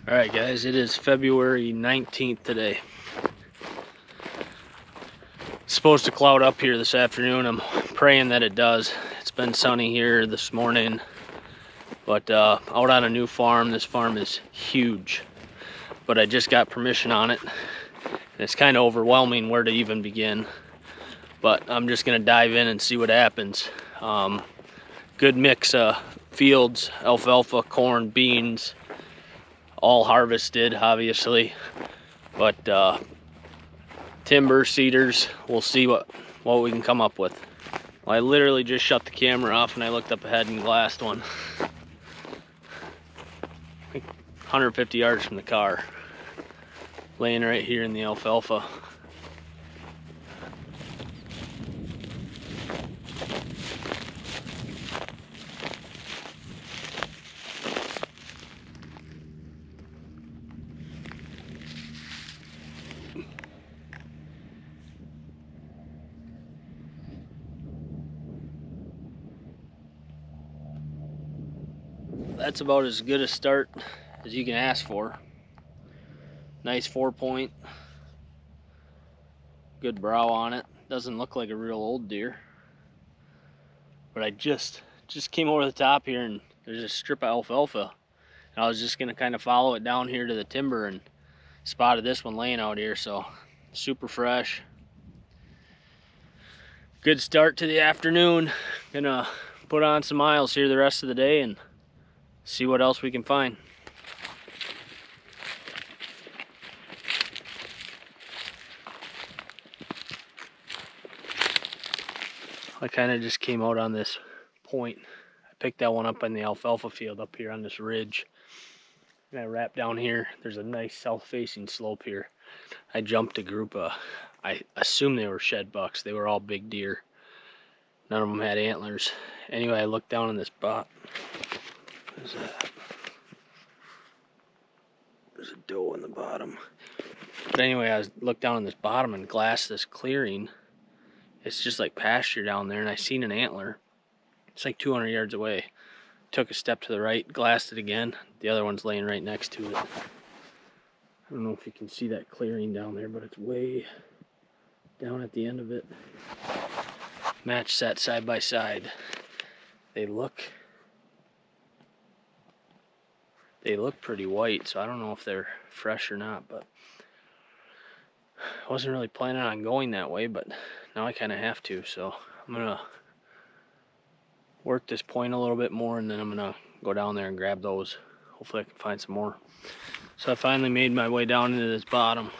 Alright guys, it is February 19th today. It's supposed to cloud up here this afternoon. I'm praying that it does. It's been sunny here this morning, but out on a new farm. This farm is huge, but I just got permission on it. And it's kind of overwhelming where to even begin, but I'm just gonna dive in and see what happens. Good mix of fields, alfalfa, corn, beans, all harvested obviously, but timber, cedars, we'll see what we can come up with. Well, I literally just shut the camera off and I looked up ahead and glassed one. I think 150 yards from the car, laying right here in the alfalfa. That's about as good a start as you can ask for. Nice 4-point, good brow on it. Doesn't look like a real old deer, but I just came over the top here and there's a strip of alfalfa, and I was just gonna kind of follow it down here to the timber and spotted this one laying out here. So super fresh, good start to the afternoon. Gonna put on some miles here the rest of the day and see what else we can find. I kind of just came out on this point. I picked that one up in the alfalfa field up here on this ridge, and I wrapped down here. There's a nice south-facing slope here. I jumped a group of, I assume they were shed bucks. They were all big deer. None of them had antlers. Anyway, I looked down in this spot. What is that? There's a doe in the bottom. But anyway, I looked down in this bottom and glassed this clearing. It's just like pasture down there, and I seen an antler. It's like 200 yards away. Took a step to the right, glassed it again. The other one's laying right next to it. I don't know if you can see that clearing down there, but it's way down at the end of it. Match set side by side. They look pretty white, so I don't know if they're fresh or not, but I wasn't really planning on going that way, but now I kind of have to, so I'm gonna work this point a little bit more, and then I'm gonna go down there and grab those. Hopefully I can find some more. So I finally made my way down into this bottom,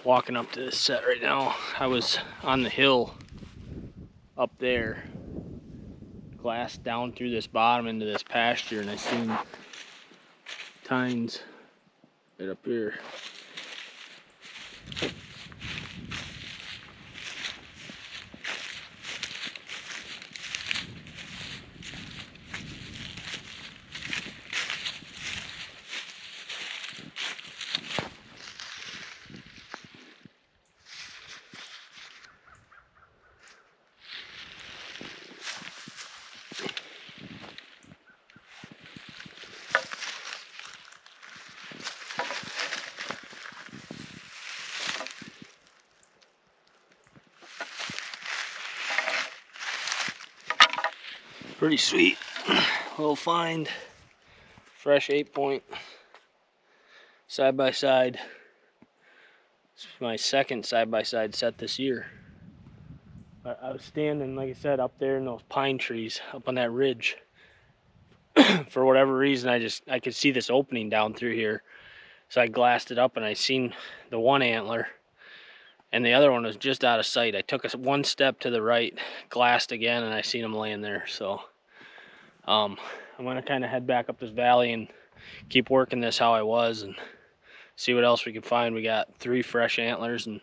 walking up to this set right now. I was on the hill up there, glassed down through this bottom into this pasture, and I seen tines right up here. Pretty sweet little find. Fresh 8-point side by side. It's my second side by side set this year. I was standing, like I said, up there in those pine trees up on that ridge. For whatever reason, I could see this opening down through here, so I glassed it up and I seen the one antler, and the other one was just out of sight. I took one step to the right, glassed again, and I seen him laying there. So I'm gonna kind of head back up this valley and keep working this how I was and see what else we can find. We got 3 fresh antlers, and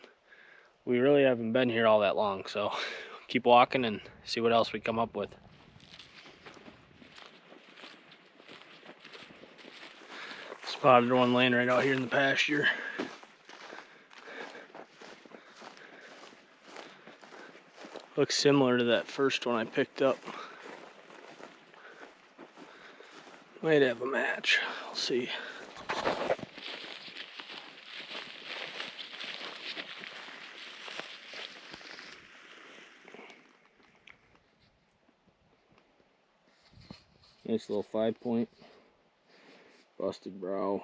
we really haven't been here all that long, so keep walking and see what else we come up with. Spotted one laying right out here in the pasture. Looks similar to that first one I picked up. Might have a match. I'll see. Nice little 5-point. Busted brow.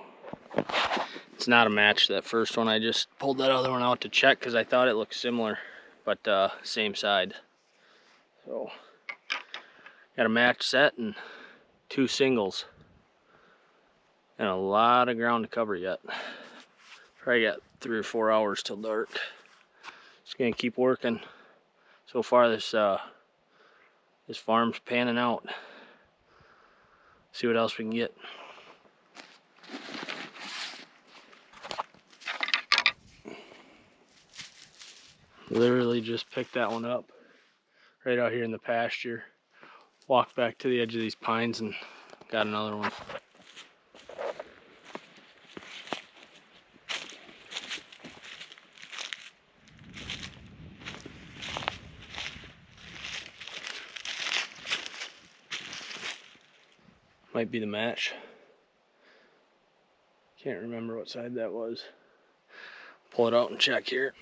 It's not a match to that first one. I just pulled that other one out to check because I thought it looked similar, but same side. So got a match set and 2 singles. And a lot of ground to cover yet. Probably got 3 or 4 hours till dark. Just gonna keep working. So far this farm's panning out. See what else we can get. Literally just picked that one up right out here in the pasture. Walked back to the edge of these pines and got another one. Might be the match. Can't remember what side that was. Pull it out and check here.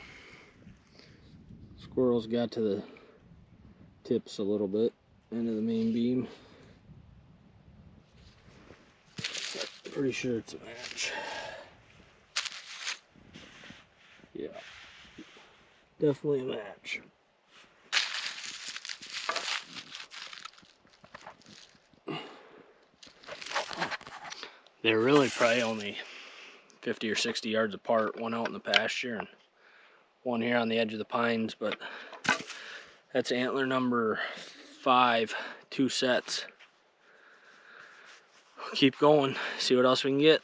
Squirrels got to the tips a little bit into the main beam. Pretty sure it's a match. Yeah, definitely a match. They're really probably only 50 or 60 yards apart, one out in the pasture and one here on the edge of the pines, but that's antler number 5, 2 sets. Keep going, see what else we can get.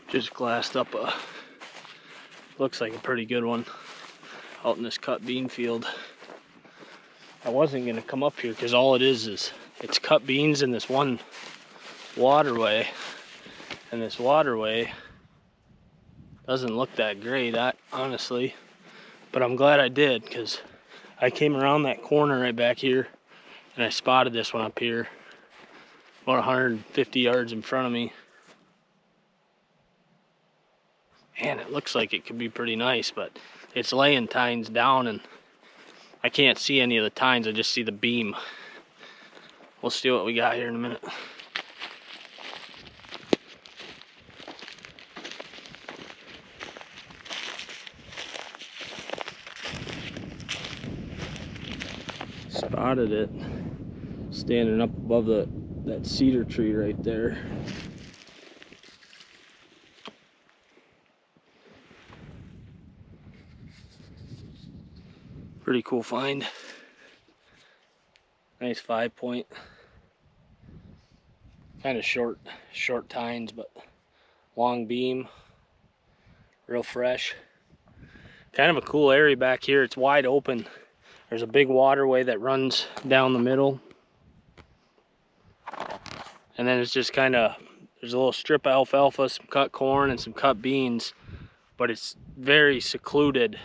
Just glassed up a, looks like a pretty good one out in this cut bean field. I wasn't gonna come up here because all it is it's cut beans in this one waterway, and this waterway doesn't look that great, honestly, but I'm glad I did because I came around that corner right back here and I spotted this one up here about 150 yards in front of me. Man, it looks like it could be pretty nice, but it's laying tines down and I can't see any of the tines, I just see the beam. We'll see what we got here in a minute. Spotted it standing up above that cedar tree right there. Pretty cool find. Nice 5-point. Kind of short tines, but long beam. Real fresh. Kind of a cool area back here. It's wide open. There's a big waterway that runs down the middle. And then it's just kind of, there's a little strip of alfalfa, some cut corn, and some cut beans. But it's very secluded.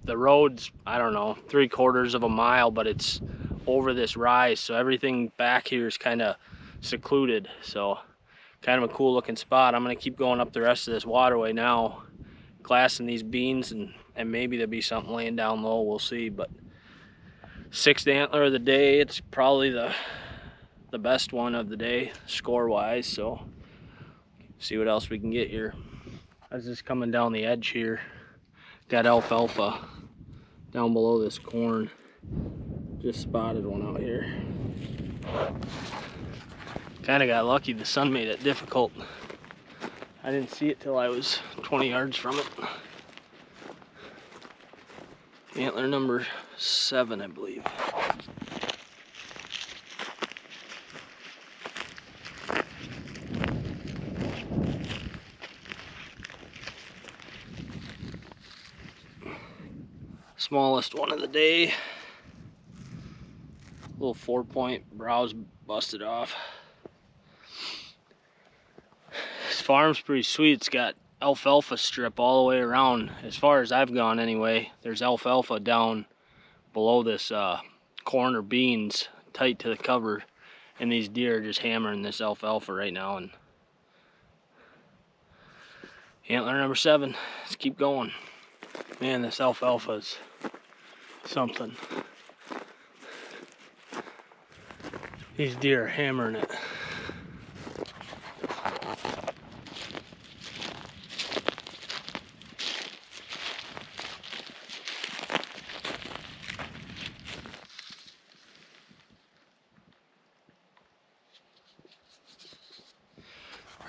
The road's, I don't know, 3/4 of a mile, but it's over this rise, so everything back here is kind of secluded. So kind of a cool looking spot. I'm gonna keep going up the rest of this waterway now, glassing these beans, and maybe there'll be something laying down low, we'll see. But 6th antler of the day, it's probably the best one of the day score wise, so see what else we can get here. I was just coming down the edge here, got alfalfa down below this corn. Just spotted one out here. Kind of got lucky, the sun made it difficult. I didn't see it till I was 20 yards from it. Antler number 7, I believe. Smallest one of the day. Little 4-point, brows busted off. This farm's pretty sweet. It's got alfalfa strip all the way around. As far as I've gone anyway, there's alfalfa down below this corn or beans tight to the cover, and these deer are just hammering this alfalfa right now. And antler number 7, let's keep going. Man, this alfalfa's something. These deer are hammering it.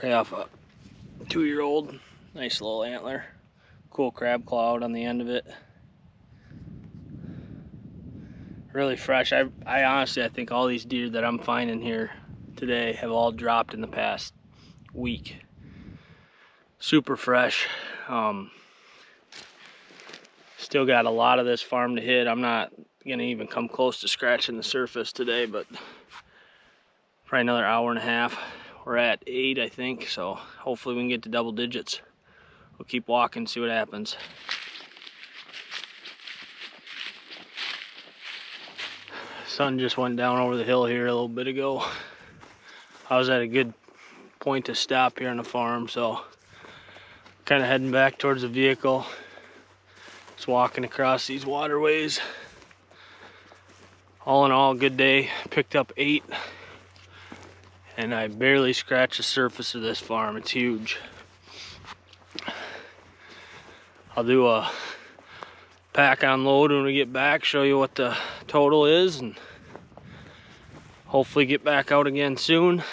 Right off a 2-year-old, nice little antler. Cool crab cloud on the end of it. Really fresh. I honestly, I think all these deer that I'm finding here today have all dropped in the past week. Super fresh. Still got a lot of this farm to hit. I'm not gonna even come close to scratching the surface today, but probably another hour and a half. We're at 8, I think, so hopefully we can get to double digits. We'll keep walking, see what happens. Sun just went down over the hill here a little bit ago. I was at a good point to stop here on the farm, so kind of heading back towards the vehicle. Just walking across these waterways. All in all, good day. Picked up 8, and I barely scratched the surface of this farm. It's huge. I'll do a pack unload when we get back, show you what the total is, and hopefully get back out again soon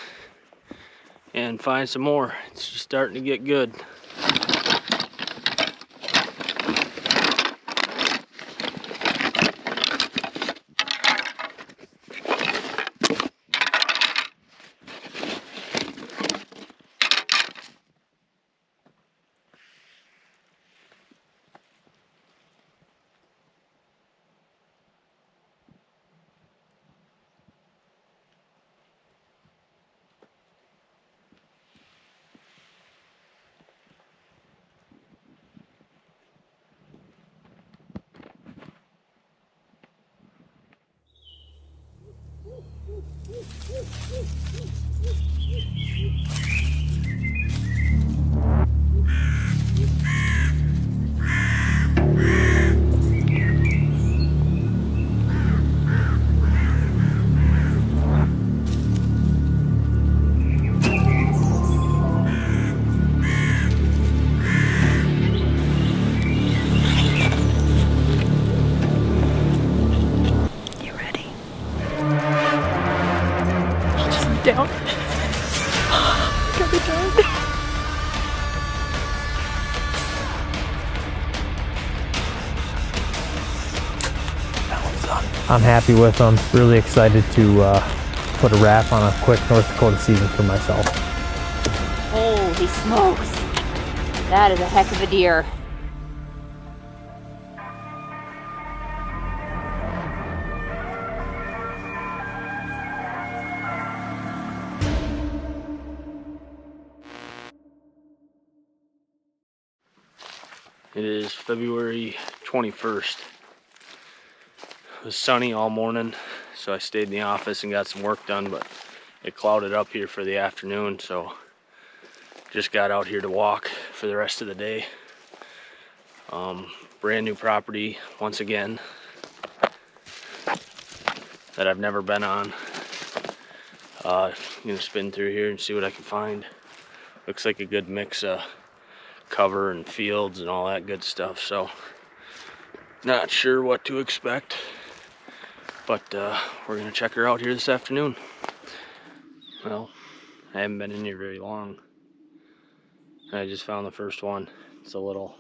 and find some more. It's just starting to get good. Down. Got it down. I'm happy with them. Really excited to put a wrap on a quick North Dakota season for myself. Holy smokes. That is a heck of a deer. It is February 21st. It was sunny all morning, so I stayed in the office and got some work done, but it clouded up here for the afternoon, so just got out here to walk for the rest of the day. Brand new property once again that I've never been on. I'm gonna spin through here and see what I can find. Looks like a good mix of cover and fields and all that good stuff, so not sure what to expect, but we're gonna check her out here this afternoon. Well, I haven't been in here very long. I just found the first one. It's a little,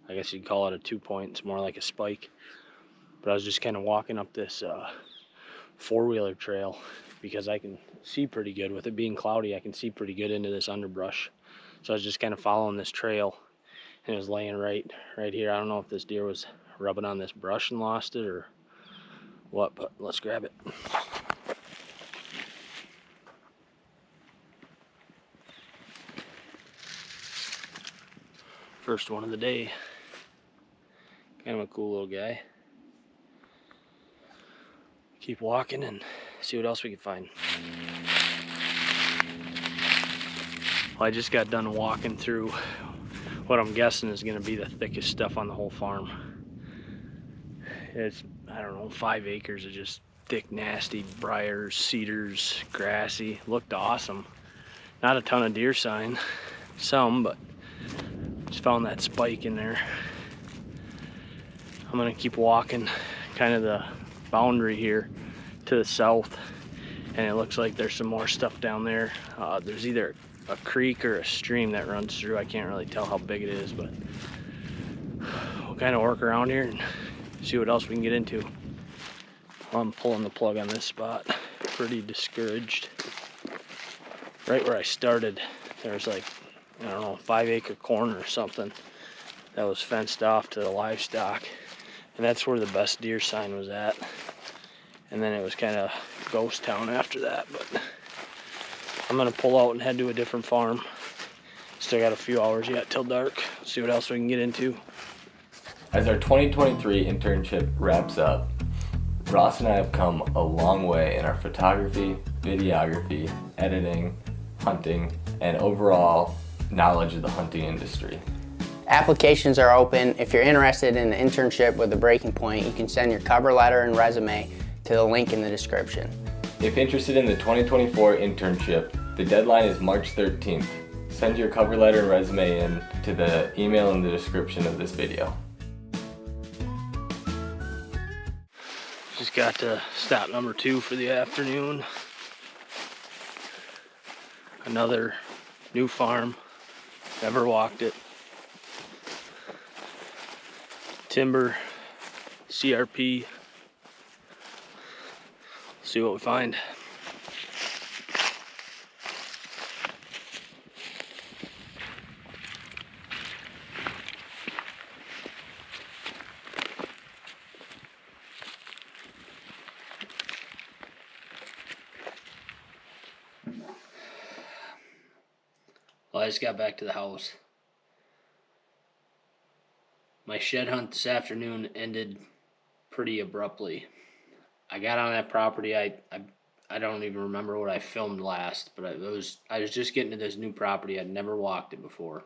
I guess you'd call it a 2-point. It's more like a spike, but I was just kind of walking up this 4-wheeler trail because I can see pretty good. With it being cloudy, I can see pretty good into this underbrush. So I was just kind of following this trail, and it was laying right here. I don't know if this deer was rubbing on this brush and lost it or what, but let's grab it. First one of the day. Kind of a cool little guy. Keep walking and see what else we can find. Well, I just got done walking through what I'm guessing is going to be the thickest stuff on the whole farm. It's, I don't know, 5 acres of just thick, nasty briars, cedars, grassy. Looked awesome. Not a ton of deer sign. Some, but just found that spike in there. I'm going to keep walking kind of the boundary here to the south, and it looks like there's some more stuff down there. There's either a creek or a stream that runs through. I can't really tell how big it is, but we'll kind of work around here and see what else we can get into. I'm pulling the plug on this spot. Pretty discouraged. Right where I started, there's like, I don't know, 5 acre corner or something that was fenced off to the livestock, and that's where the best deer sign was at. And then it was kind of ghost town after that, but I'm gonna pull out and head to a different farm. Still got a few hours yet till dark. See what else we can get into. As our 2023 internship wraps up, Ross and I have come a long way in our photography, videography, editing, hunting, and overall knowledge of the hunting industry. Applications are open. If you're interested in an internship with a Breaking Point, you can send your cover letter and resume to the link in the description. If interested in the 2024 internship, the deadline is March 13th. Send your cover letter and resume in to the email in the description of this video. Just got to stop number 2 for the afternoon. Another new farm. Never walked it. Timber, CRP. See what we find. Well, I just got back to the house. My shed hunt this afternoon ended pretty abruptly. I got on that property. I don't even remember what I filmed last, but I was just getting to this new property. I'd never walked it before.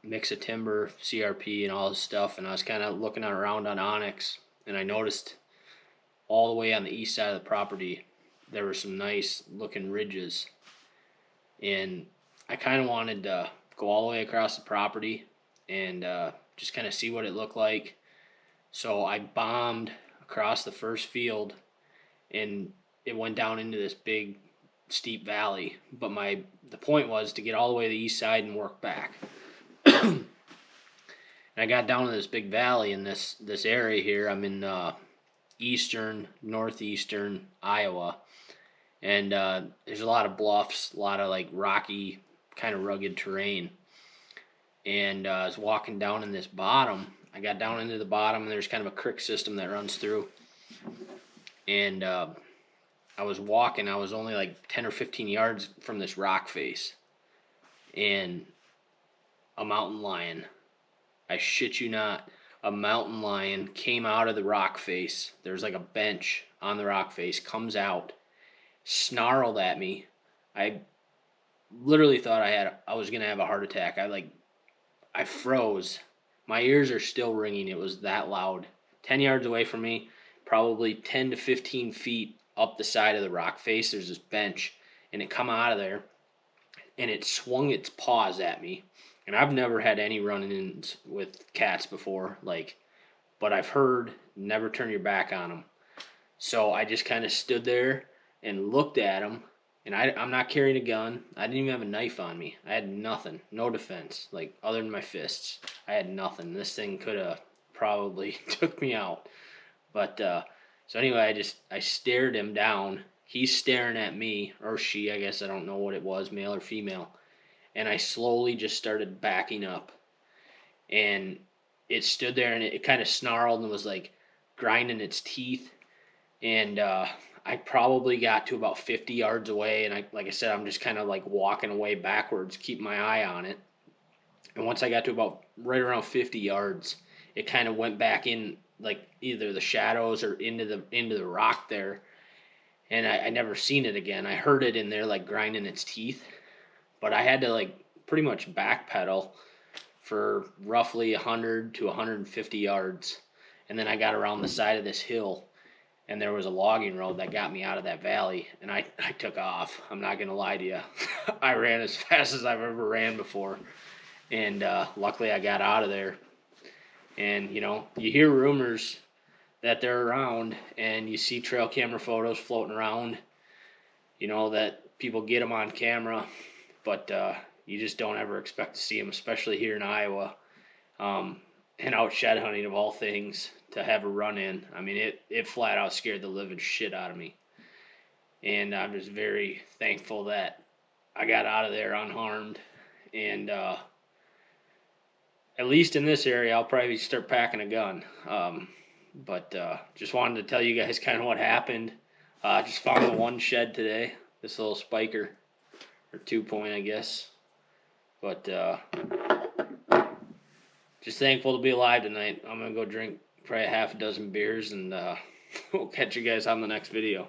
Mix of timber, CRP, and all this stuff, and I was kind of looking around on Onyx, and I noticed all the way on the east side of the property there were some nice looking ridges, and I kind of wanted to go all the way across the property and just kind of see what it looked like. So I bombed across the first field, and it went down into this big steep valley, but the point was to get all the way to the east side and work back. And I got down to this big valley in this area here. I'm in northeastern Iowa, and there's a lot of bluffs, a lot of like rocky, kind of rugged terrain. And I was walking down in this bottom. I got down into the bottom, and there's kind of a creek system that runs through. And I was walking. I was only like 10 or 15 yards from this rock face, and a mountain lion, I shit you not, a mountain lion came out of the rock face. There's like a bench on the rock face, comes out, snarled at me. I literally thought I was gonna have a heart attack. I froze. My ears are still ringing. It was that loud. 10 yards away from me, probably 10 to 15 feet up the side of the rock face, there's this bench, and it come out of there, and it swung its paws at me. And I've never had any run-ins with cats before, but I've heard never turn your back on them. So I just kind of stood there and looked at him, and I'm not carrying a gun. I didn't even have a knife on me. I had nothing, no defense, other than my fists. I had nothing. This thing could have probably took me out. But so anyway, I stared him down. He's staring at me, or she, I guess, I don't know what it was, male or female. And I slowly just started backing up. And it stood there, and it kind of snarled and was grinding its teeth. And I probably got to about 50 yards away, and like I said, I'm just kind of walking away backwards, keeping my eye on it. And once I got to about right around 50 yards, it kind of went back in like either the shadows or into the rock there. And I never seen it again. I heard it in there like grinding its teeth, but I had to like pretty much backpedal for roughly 100 to 150 yards. And then I got around the side of this hill, and there was a logging road that got me out of that valley, and I took off. I'm not going to lie to you. I ran as fast as I've ever ran before, and luckily I got out of there. And, you know, you hear rumors that they're around, and you see trail camera photos floating around, you know, that people get them on camera, but you just don't ever expect to see them, especially here in Iowa. And out shed hunting of all things, to have a run in. I mean, it flat out scared the living shit out of me. And I'm just very thankful that I got out of there unharmed. And at least in this area, I'll probably start packing a gun. But just wanted to tell you guys kind of what happened. Just found the one shed today, this little spiker, or 2-point, I guess. But just thankful to be alive tonight. I'm going to go drink probably half a dozen beers, and we'll catch you guys on the next video.